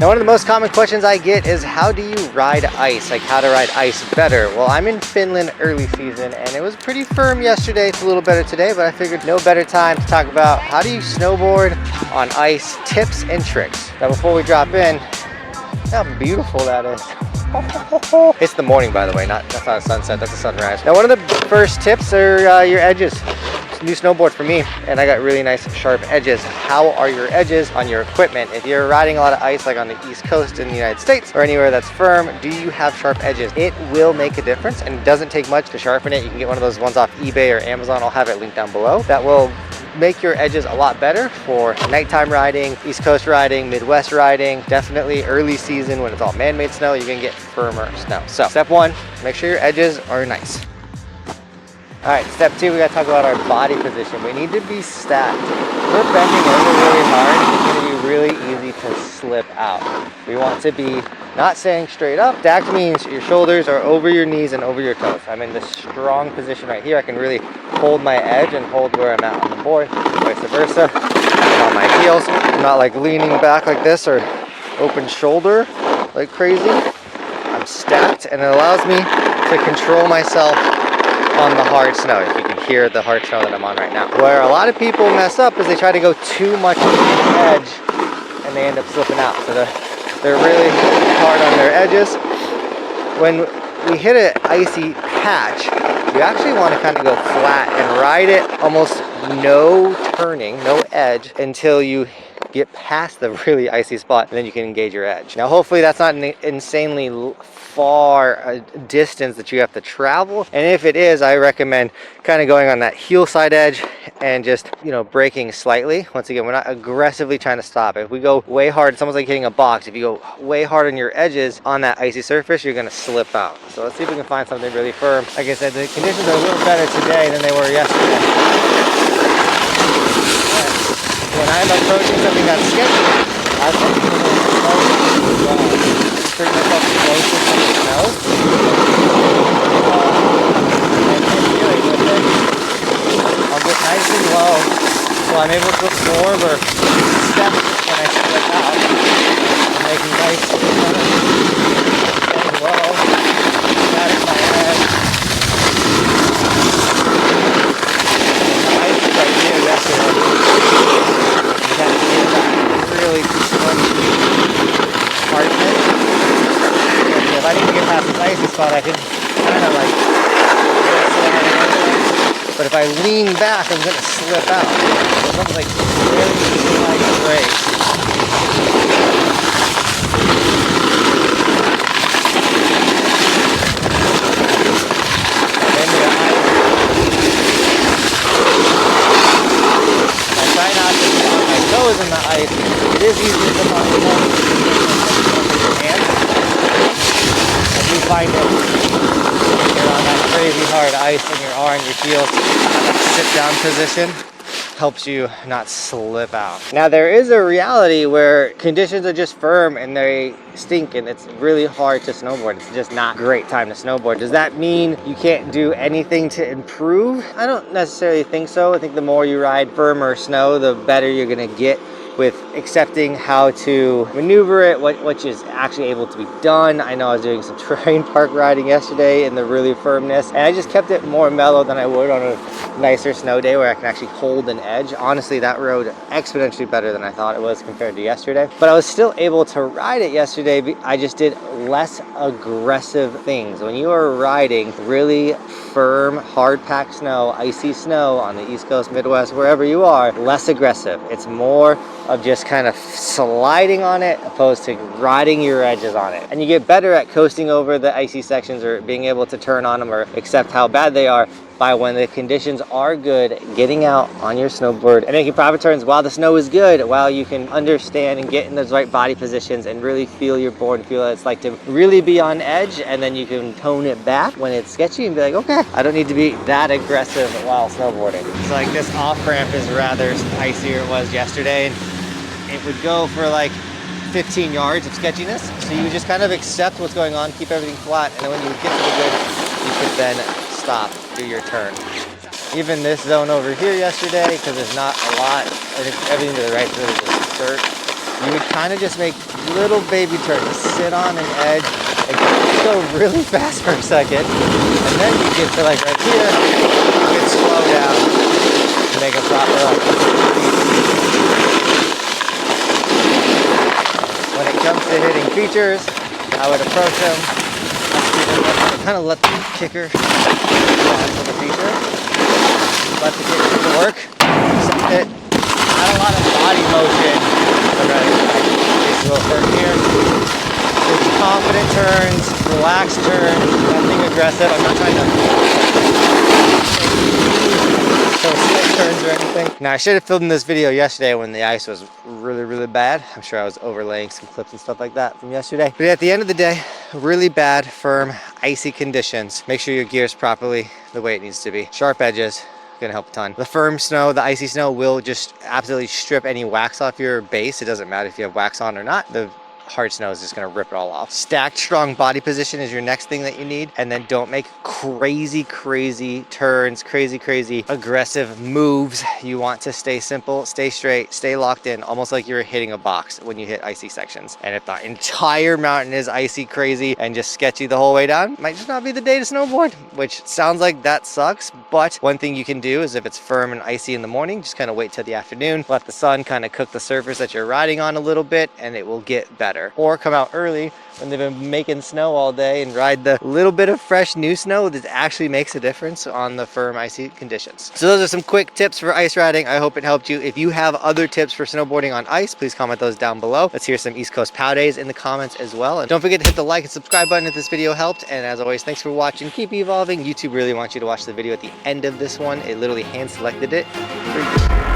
Now, one of the most common questions I get is how do you ride ice? Like how to ride ice better? Well, I'm in Finland early season and it was pretty firm yesterday. It's a little better today, but I figured no better time to talk about how do you snowboard on ice, tips and tricks. Now, before we drop in, how beautiful that is. It's the morning, by the way, that's not a sunset, that's a sunrise. Now, one of the first tips are your edges. New snowboard for me, and I got really nice sharp edges. How are your edges on your equipment? If you're riding a lot of ice like on the East Coast in the United States or anywhere that's firm, do you have sharp edges? It will make a difference, and it doesn't take much to sharpen it. You can get one of those ones off eBay or Amazon. I'll have it linked down below. That will make your edges a lot better for nighttime riding, East Coast riding, Midwest riding. Definitely early season when it's all man-made snow, you're gonna get firmer snow. So step one, make sure your edges are nice. All right, step two, we gotta talk about our body position. We need to be stacked. If we're bending over really hard, it's gonna be really easy to slip out. We want to be not staying straight up. Stacked means your shoulders are over your knees and over your toes. I'm in this strong position right here. I can really hold my edge and hold where I'm at on the board, vice versa. I'm on my heels. I'm not like leaning back like this or open shoulder like crazy. I'm stacked, and it allows me to control myself on the hard snow. If you can hear the hard snow that I'm on right now. Where a lot of people mess up is they try to go too much to the edge and they end up slipping out. So they're really hard on their edges. When we hit an icy patch, you actually want to kind of go flat and ride it almost no turning, no edge until you get past the really icy spot, and then you can engage your edge. Now, hopefully that's not an insanely far distance that you have to travel, and if it is, I recommend kind of going on that heel side edge and just, you know, braking slightly. Once again, we're not aggressively trying to stop. If we go way hard, it's almost like hitting a box. If you go way hard on your edges on that icy surface, you're gonna slip out. So let's see if we can find something really firm. Like I said, the conditions are a little better today than they were yesterday. When I'm approaching something that's sketchy, I tend to be bring myself closer to the snow and dealing with it. I'll get nice and low so I'm able to absorb or step when I slip out. I'm making nice and low, static my head. The ice is right here yesterday. You kind of feel that really spongy hardness. If I need to get past this icy spot, I can kind of like slide. But if I lean back, I'm gonna slip out. So it's almost like really like brake. Into the ice. I try not to put my toes in the ice. It is easy to put my toes in your hands. I do find it when you're on that crazy hard ice and your arm, your heels, sit down position helps you not slip out. Now, there is a reality where conditions are just firm and they stink and it's really hard to snowboard. It's just not a great time to snowboard. Does that mean you can't do anything to improve? I don't necessarily think so. I think the more you ride firmer snow, the better you're gonna get with accepting how to maneuver it, what is actually able to be done. I know I was doing some terrain park riding yesterday in the really firmness, and I just kept it more mellow than I would on a nicer snow day where I can actually hold an edge. Honestly, that rode exponentially better than I thought it was compared to yesterday, but I was still able to ride it yesterday. I just did less aggressive things. When you are riding really firm, hard packed snow, icy snow on the East Coast, Midwest, wherever you are, less aggressive. It's more of just kind of sliding on it opposed to riding your edges on it. And you get better at coasting over the icy sections or being able to turn on them or accept how bad they are by, when the conditions are good, getting out on your snowboard and making proper turns while the snow is good, while you can understand and get in those right body positions and really feel your board and feel what it's like to really be on edge, and then you can tone it back when it's sketchy and be like, okay, I don't need to be that aggressive while snowboarding. It's like this off ramp is rather icier it was yesterday, and it would go for like 15 yards of sketchiness. So you just kind of accept what's going on, keep everything flat, and then when you get to the good, you could then stop, do your turn. Even this zone over here yesterday, because there's not a lot, I think everything to the right is really just dirt. you would kind of just make little baby turns, sit on an edge, and go really fast for a second, and then you get to like right here, you can slow down and make a proper up. When it comes to hitting features, I would approach them, kind of let the kicker go onto the feature, let the kicker do the work, set it, not a lot of body motion. So from here, it's confident turns, relaxed turns, nothing aggressive. I'm not trying to stick turns or anything. Now I should have filmed this video yesterday when the ice was really bad. I'm sure I was overlaying some clips and stuff like that from yesterday. But at the end of the day, really bad, firm, icy conditions. Make sure your gear is properly the way it needs to be. Sharp edges, gonna help a ton. The firm snow, the icy snow will just absolutely strip any wax off your base. It doesn't matter if you have wax on or not. The hard snow is just gonna rip it all off. Stacked strong body position is your next thing that you need. And then don't make crazy turns, crazy aggressive moves. You want to stay simple, stay straight, stay locked in, almost like you're hitting a box when you hit icy sections. And if the entire mountain is icy crazy and just sketchy the whole way down, might just not be the day to snowboard, which sounds like that sucks. But one thing you can do is if it's firm and icy in the morning, just kind of wait till the afternoon, let the sun kind of cook the surface that you're riding on a little bit, and it will get better. Or come out early when they've been making snow all day and ride the little bit of fresh new snow that actually makes a difference on the firm icy conditions. So those are some quick tips for ice riding. I hope it helped you. If you have other tips for snowboarding on ice, please comment those down below. Let's hear some East Coast POW days in the comments as well. And don't forget to hit the like and subscribe button if this video helped. And as always, thanks for watching. Keep evolving. YouTube really wants you to watch the video at the end of this one. It literally hand selected it for you.